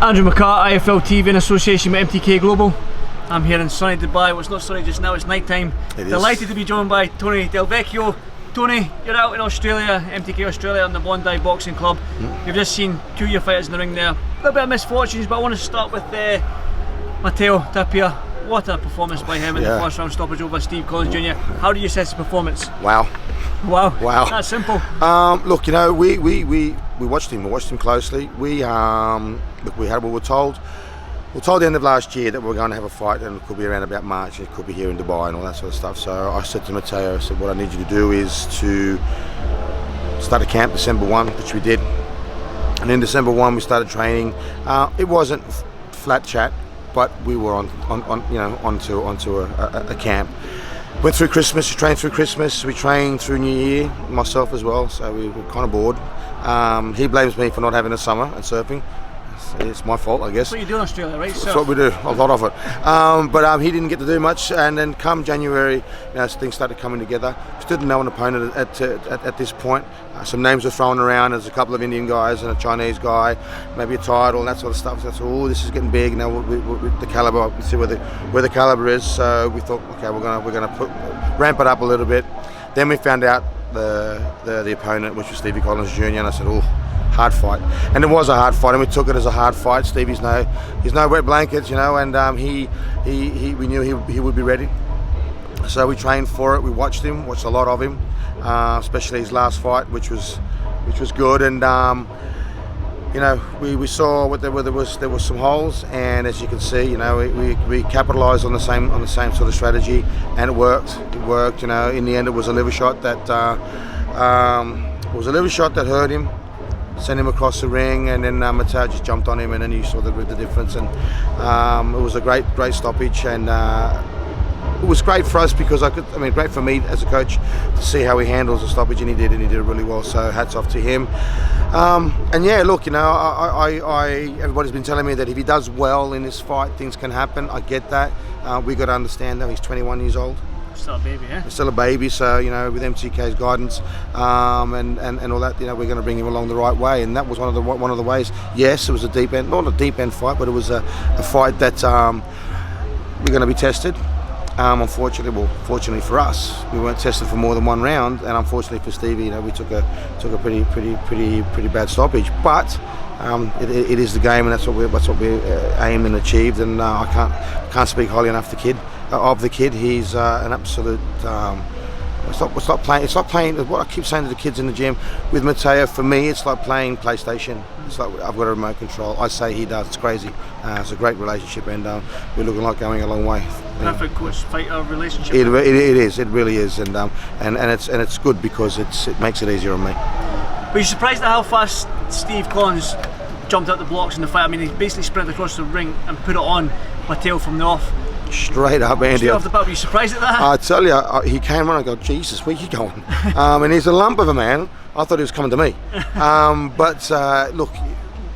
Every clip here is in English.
Andrew McCART, IFL TV in association with MTK Global. I'm here in sunny Dubai. Well, it's not sunny just now, it's night time. Delighted to be joined by Tony Del Vecchio. Tony, you're out in Australia, MTK Australia, on the Bondi Boxing Club. You've just seen two of your fighters in the ring there. A little bit of misfortunes, but I want to start with Mateo Tapia. What a performance by him in the first round stoppage over Steve Collins Jr. How do you assess the performance? Wow. That's simple. Look, you know, we watched him. We watched him closely. We were told at the end of last year that we were going to have a fight, and it could be around about March, and it could be here in Dubai and all that sort of stuff. So I said to Mateo, I said, what I need you to do is to start a camp December 1, which we did. And in December 1 we started training. It wasn't flat chat, but we were onto a camp. Went through Christmas, we trained through Christmas, we trained through New Year, myself as well, so we were kind of bored. He blames me for not having a summer and surfing. It's my fault, I guess. That's what you do in Australia, right? That's what we do, a lot of it. But he didn't get to do much, and then come January, things started coming together. Still didn't know an opponent at this point. Some names were thrown around. There's a couple of Indian guys and a Chinese guy, maybe a title and that sort of stuff. So that's this is getting big now. With the caliber, we see where the caliber is. So we thought, okay, we're gonna ramp it up a little bit. Then we found out the opponent, which was Stevie Collins Jr. And I said, hard fight, and it was a hard fight, and we took it as a hard fight. Stevie's he's no wet blankets, and we knew he would be ready. So we trained for it. We watched a lot of him, especially his last fight, which was good. And we saw there was some holes, and as you can see, we capitalised on the same sort of strategy, and it worked. In the end, it was a liver shot that hurt him. Sent him across the ring, and then Mateo just jumped on him, and then you saw the difference. And it was a great stoppage, and it was great for us because great for me as a coach to see how he handles the stoppage, and he did it really well. So hats off to him. And yeah, look, everybody's been telling me that if he does well in this fight, things can happen. I get that. We got to understand that he's 21 years old. Still a baby, yeah? Still a baby, so with MTK's guidance and all that, we're going to bring him along the right way, and that was one of the ways. Yes, it was a deep end, not a deep end fight, but it was a fight that we're going to be tested. Fortunately for us, we weren't tested for more than one round, and unfortunately for Stevie, we took a pretty bad stoppage. But it is the game, and that's what we aimed and achieved. And I can't speak highly enough of the kid. He's an absolute. It's not playing. What I keep saying to the kids in the gym with Mateo, for me, it's like playing PlayStation. It's like I've got a remote control. I say he does. It's crazy. It's a great relationship, and we're looking like going a long way. Perfect coach-fighter relationship. It is. It really is, and it's good because it makes it easier on me. Were you surprised at how fast Steve Collins jumped out the blocks in the fight? I mean, he basically sprinted across the ring and put it on Mateo from the off. Straight up, Andy. Straight off the bat, were you surprised at that? I tell you, he came on and I go, Jesus, where you going? And he's a lump of a man. I thought he was coming to me. But look,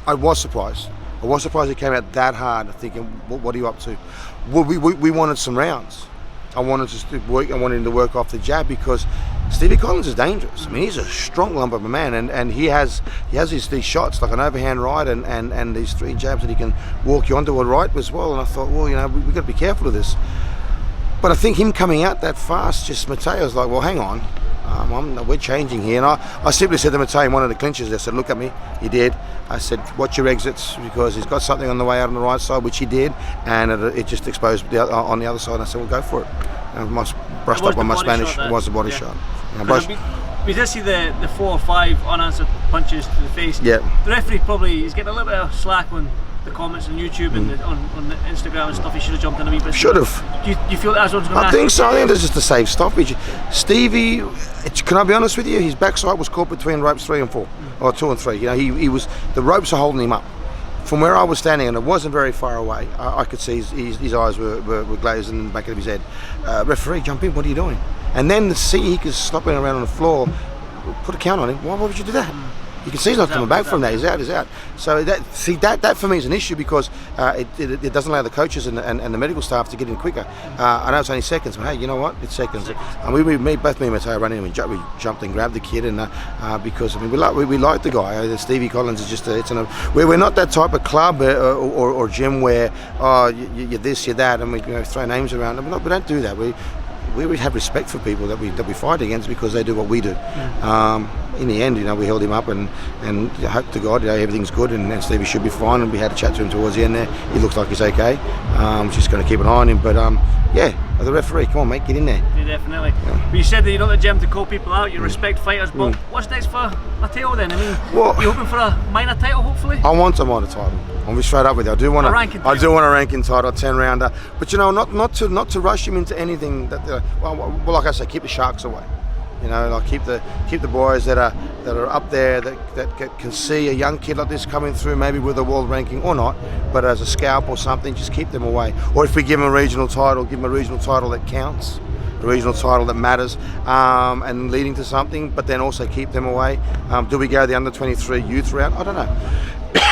I was surprised. He came out that hard, thinking, what are you up to? We wanted some rounds. I wanted him to work off the jab because Stevie Collins is dangerous. I mean, he's a strong lump of a man, and he has these shots like an overhand right and these three jabs that he can walk you onto a right as well. And I thought, we've got to be careful of this. But I think him coming out that fast, just Mateo's like, well, hang on, we're changing here. And I simply said to Mateo in one of the clinches, I said, look at me. He did. I said, watch your exits because he's got something on the way out on the right side, which he did, and it just exposed on the other side. And I said, well, go for it. I brushed up on my Spanish. Shot, it was a body shot. We did see the 4 or 5 unanswered punches to the face. Yeah. The referee he's getting a little bit of slack on the comments on YouTube and on the Instagram and stuff. He should have jumped in a wee bit. Should have. Do you feel that's what's going to happen? I think so. I think there's just a safe stoppage. Stevie, can I be honest with you? His backside was caught between ropes 3 and 4, or 2 and 3. He was, the ropes are holding him up. From where I was standing, and it wasn't very far away, I could see his eyes were glazed in the back of his head. Referee, jump in, what are you doing? And then to see he was slopping around on the floor, put a count on him. Why would you do that? You can see he's not coming back from that. He's out. So that for me is an issue because it doesn't allow the coaches and the medical staff to get in quicker. I know it's only seconds, but hey, you know what? It's seconds. And both me and Mateo ran in and we jumped and grabbed the kid, and because I mean we like the guy. Stevie Collins is just we're not that type of club or gym where you're this, you're that, and we throw names around. We don't do that. We have respect for people that we fight against because they do what we do. In the end, we held him up and hope to God everything's good and Stevie should be fine. And we had a chat to him towards the end there. He looks like he's okay. Just going to keep an eye on him. But the referee, come on, mate, get in there. Yeah, definitely. Yeah. But you said that you're not the gym to call people out. You respect fighters. But what's next for Mateo then? I mean, you hoping for a minor title, hopefully? I want a minor title. I'll be straight up with you. I do want a ranking title, 10-rounder. But not to rush him into anything. Well, like I say, keep the sharks away. Like keep the boys that are up there that can see a young kid like this coming through, maybe with a world ranking or not, but as a scalp or something, just keep them away. Or if we give them a regional title, give them a regional title that counts, a regional title that matters, and leading to something. But then also keep them away. Do we go the under 23 youth route? I don't know.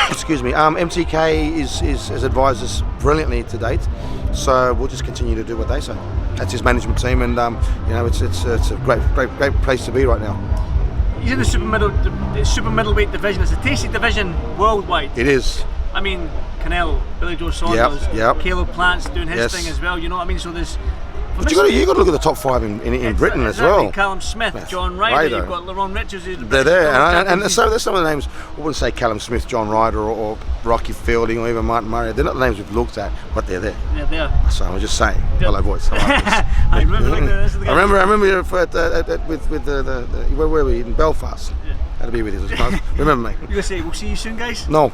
Excuse me. MTK has advised us brilliantly to date, so we'll just continue to do what they say. That's his management team, and it's a great place to be right now. He's in the super middleweight division. It's a tasty division worldwide. It is. I mean, Canelo, Billy Joe Saunders, Caleb Plant's doing his thing as well. You know what I mean? So there's. But you got to look at the top 5 in Britain as well. Callum Smith, John Ryder, you've got Laurent Richards. They're there, and so there's some of the names. I wouldn't say Callum Smith, John Ryder, or Rocky Fielding, or even Martin Murray. They're not the names we've looked at, but they're there. They're there. So I'm just saying. Hello, boys. I remember you with the where were we in Belfast? Yeah. Had to be with you. Remember me. You gonna say we'll see you soon, guys? No.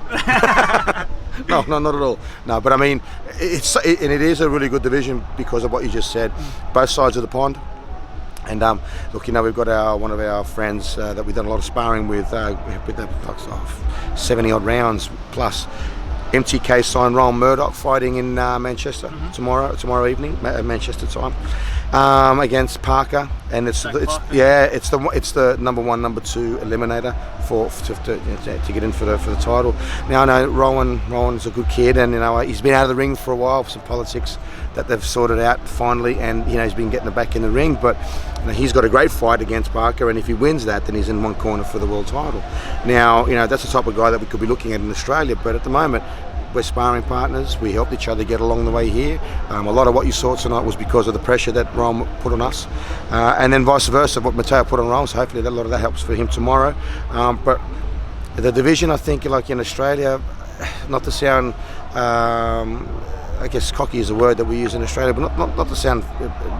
No, not at all. No, but I mean, it is a really good division because of what you just said. Both sides of the pond. And look, we've got one of our friends that we've done a lot of sparring with the 70 odd rounds plus. MTK signed Ron Murdoch fighting in Manchester tomorrow evening, Manchester time, against Parker, and it's the number 1, number 2 eliminator to get in for the title. Now I know Rowan's a good kid, and he's been out of the ring for a while for some politics that they've sorted out finally, and he's been getting back in the ring, but he's got a great fight against Parker, and if he wins that, then he's in one corner for the world title. Now that's the type of guy that we could be looking at in Australia, but at the moment we're sparring partners. We helped each other get along the way here. A lot of what you saw tonight was because of the pressure that Ron put on us, and then vice versa, what Mateo put on Ron. So hopefully a lot of that helps for him tomorrow. But the division, I think, like in Australia, not to sound, I guess cocky is a word that we use in Australia, but not to sound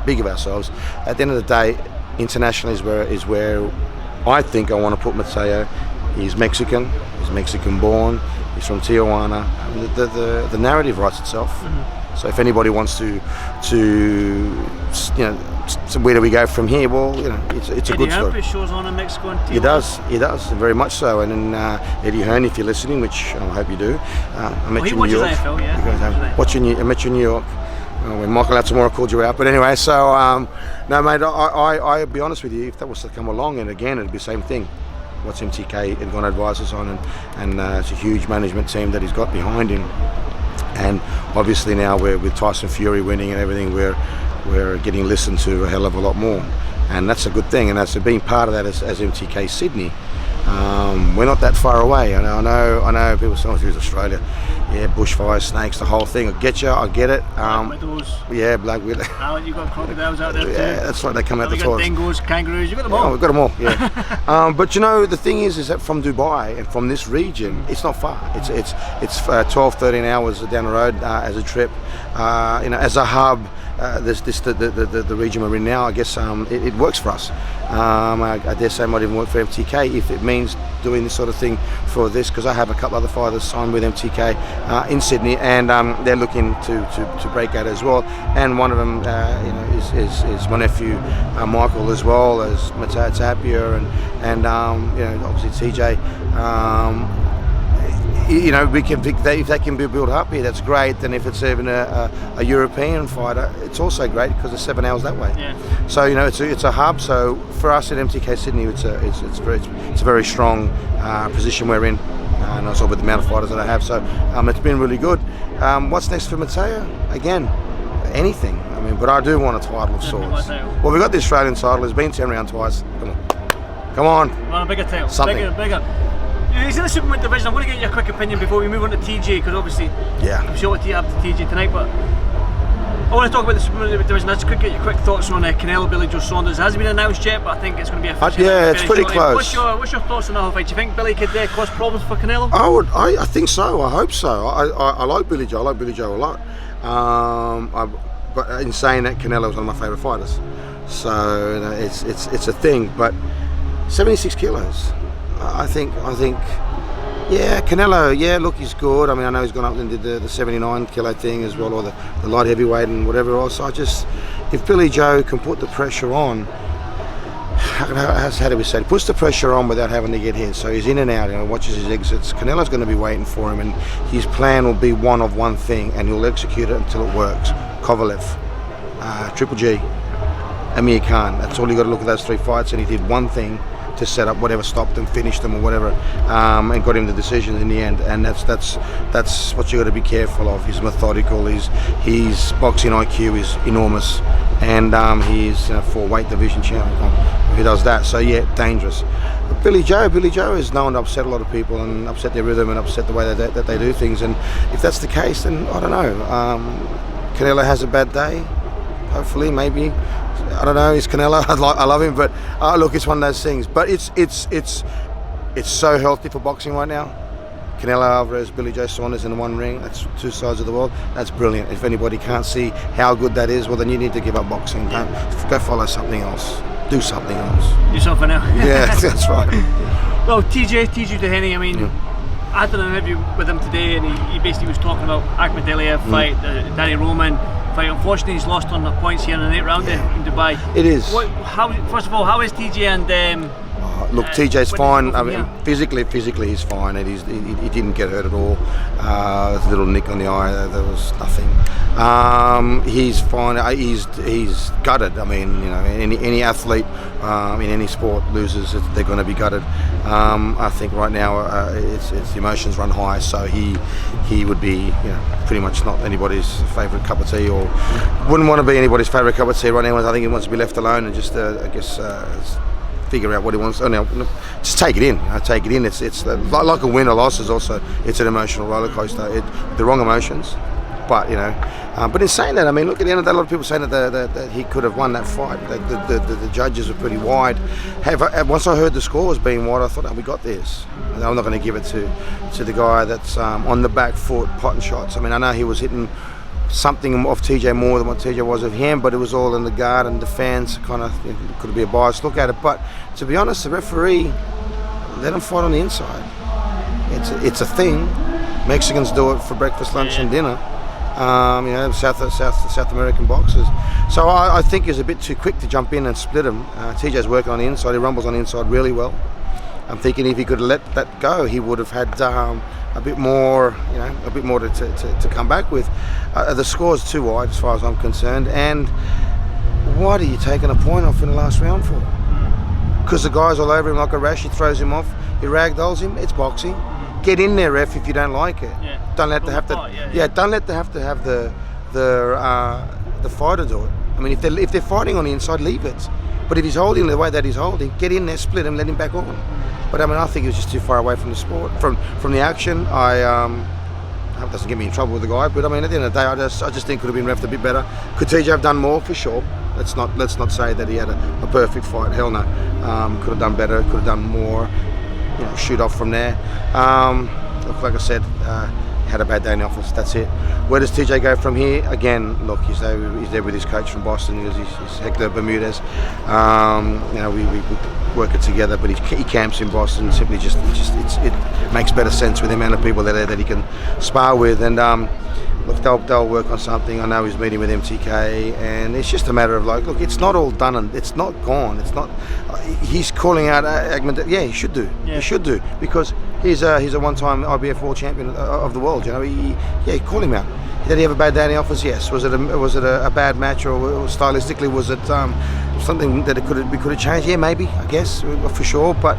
big of ourselves. At the end of the day, internationally is where I think I want to put Mateo. He's Mexican. He's Mexican born. He's from Tijuana. The narrative writes itself. So if anybody wants to where do we go from here? Well, it's a good story. Shows on in Mexico and Tijuana. He does, very much so. And then Eddie Hearn, if you're listening, which I hope you do. I met you in New York. AFL, I met you in New York. When Michael Atamora called you out, but anyway, so no, mate. I'll be honest with you. If that was to come along, and again, it'd be the same thing. What's MTK going to advise us on, and it's a huge management team that he's got behind him, and obviously now with Tyson Fury winning and everything, we're getting listened to a hell of a lot more, and that's a good thing. And that's being part of that as MTK Sydney. We're not that far away. I know people say, "Oh, Australia, yeah, bushfires, snakes, the whole thing." I get it. Black widows. Yeah, black widows. You got crocodiles out there too. Yeah, that's right. They come out the toilets. Dingoes, kangaroos. You got them all. Oh, we've got them all. Yeah. But the thing is that from Dubai and from this region, it's not far. It's 12, 13 hours down the road as a trip. As a hub. The region we're in now, I guess it works for us. I dare say it might even work for MTK if it means doing this sort of thing for this, because I have a couple other fighters signed with MTK in Sydney, and they're looking to break out as well. And one of them, is my nephew Michael, as well as Mateo Tapia, and obviously TJ. you know, we can if they can be built up here, that's great. And if it's even a European fighter, it's also great because it's 7 hours that way. Yeah. So you know, it's a hub. So for us at MTK Sydney, it's a very strong position we're in, and also with the amount of fighters that I have. So it's been really good. What's next for Mateo? Again, anything. I mean, but I do want a title of sorts. Well, we got the Australian title. It's been 10 round twice. Come on. Want a bigger title. Something. Bigger. He's in the superweight division. I'm going to get your quick opinion before we move on to TJ, because obviously, I'm sure what you have to TJ tonight. But I want to talk about the superweight division. Let's get your quick thoughts on Canelo, Billy Joe Saunders. It hasn't been announced yet, but I think it's going to be a fight. Yeah, it's pretty close. What's your thoughts on that whole fight? Do you think Billy could cause problems for Canelo? I think so. I hope so. I like Billy Joe. I like Billy Joe a lot. But in saying that, Canelo's one of my favourite fighters. So you know, it's a thing. But 76 kilos. I think, yeah, Canelo, yeah, look, he's good. I mean, I know he's gone up and did the 79 kilo thing as well, or the light heavyweight and whatever else. If Billy Joe can put the pressure on, how do we say it? Puts the pressure on without having to get hit. So he's in and out, you know, watches his exits. Canelo's going to be waiting for him, and his plan will be one thing, and he'll execute it until it works. Kovalev, Triple G, Amir Khan. That's all you got to look at those 3 fights, and he did one thing to set up whatever, stopped them, finished them, or whatever, and got him the decisions in the end. And that's what you got to be careful of. He's methodical. His boxing IQ is enormous, and he's for weight division champion. He does that, so yeah, dangerous. But Billy Joe is known to upset a lot of people and upset their rhythm and upset the way that they do things. And if that's the case, then I don't know. Canelo has a bad day. Hopefully, maybe. I don't know. He's Canelo. I love him, but look, it's one of those things. But it's so healthy for boxing right now. Canelo Alvarez, Billy Joe Saunders in the one ring. That's 2 sides of the world. That's brilliant. If anybody can't see how good that is, well, then you need to give up boxing. Don't go follow something else. Do something else. Do something else. Yeah, that's right. Well, TJ Dehaney. I mean, I had an interview with him today, and he basically was talking about Ahmed Aliyev fight, Danny Roman fight. Unfortunately, he's lost on the points here in the 8th round in Dubai. It is. First of all, how is TJ and? Look, TJ's fine. I mean, physically he's fine. And he didn't get hurt at all. There's a little nick on the eye. There was nothing. He's fine. He's gutted. I mean, you know, any athlete in any sport loses, they're going to be gutted. I think right now it's the emotions run high, so he would be, you know, pretty much not anybody's favourite cup of tea, or wouldn't want to be anybody's favourite cup of tea right now. I think he wants to be left alone and just, I guess. Figure out what he wants. Oh, no, just take it in. Take it in. It's like a win or loss is also. It's an emotional roller coaster. The wrong emotions, but you know. But in saying that, I mean, look, at the end of the day, a lot of people saying that he could have won that fight. The judges were pretty wide. Once I heard the scores being wide, I thought, we got this. I'm not going to give it to the guy that's on the back foot, potting shots. I mean, I know he was hitting something off TJ more than what TJ was of him, but it was all in the guard, and the fans kind of, it could be a biased look at it. But to be honest, the referee let him fight on the inside. It's a thing. Mexicans do it for breakfast, lunch, and dinner. You know, South American boxers. So I think he's a bit too quick to jump in and split him. TJ's working on the inside. He rumbles on the inside really well. I'm thinking if he could let that go, he would have had a bit more, you know, a bit more to come back with. The score's too wide as far as I'm concerned. And what are you taking a point off in the last round for? Because the guy's all over him like a rash. He throws him off. He ragdolls him. It's boxing. Get in there, ref, if you don't like it. Yeah. Don't let the have to. Don't let the have the fighter do it. I mean, if they're fighting on the inside, leave it. But if he's holding the way that he's holding, get in there, split him, let him back on. But I mean, I think he was just too far away from the sport, from the action. I hope it doesn't get me in trouble with the guy. But I mean, at the end of the day, I just think could have been reffed a bit better. Could TJ have done more? For sure. Let's not say that he had a perfect fight. Hell no. Could have done better. Could have done more. You know, shoot off from there. Look, like I said, had a bad day in the office. That's it. Where does TJ go from here? Again, look, he's there with his coach from Boston. He's Hector Bermudez. You know, we work it together, but he camps in Boston. Simply it makes better sense with the amount of people that are there that he can spar with. And look, they'll work on something. I know he's meeting with MTK, and it's just a matter of like, look, it's not all done and it's not gone. It's not. He's calling out Agman. Yeah, he should do. Yeah. He should do, because he's a one-time IBF world champion of the world. You know, call him out. Did he have a bad day in the office? Yes. Was it a bad match, or stylistically was it something that we could have changed? Yeah, maybe. I guess for sure. But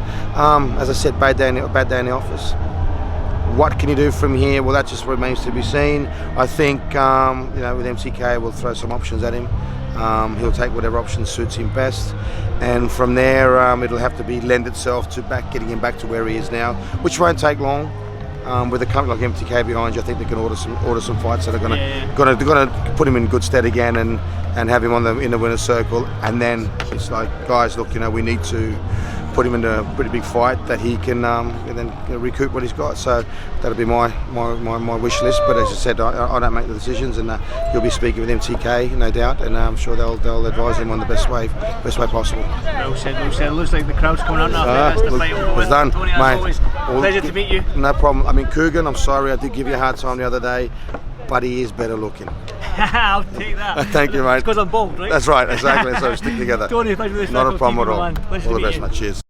as I said, bad day in the office. What can you do from here? Well, that just remains to be seen. I think with MCK, we'll throw some options at him. He'll take whatever option suits him best, and from there it'll have to be lend itself to getting him back to where he is now, which won't take long. With a company like MTK behind you, I think they can order some fights that are gonna put him in good stead again, and have him in the winner's circle. And then it's like, guys, look, we need to put him in a pretty big fight that he can and then recoup what he's got. So that'll be my wish list. But as I said, I don't make the decisions, and you'll be speaking with MTK, no doubt, and I'm sure they'll advise him on the best way possible. Well said, well said. Looks like the crowd's coming out now. That's the fight over. It's done, Tony, as always, pleasure to meet you. No problem. I mean, Coogan, I'm sorry, I did give you a hard time the other day, but he is better looking. I'll take that. Thank you, mate. It's because I'm bald, right? That's right, exactly. So stick together. Tony, thank you for this. Not a problem at all. All the best, mate. Cheers.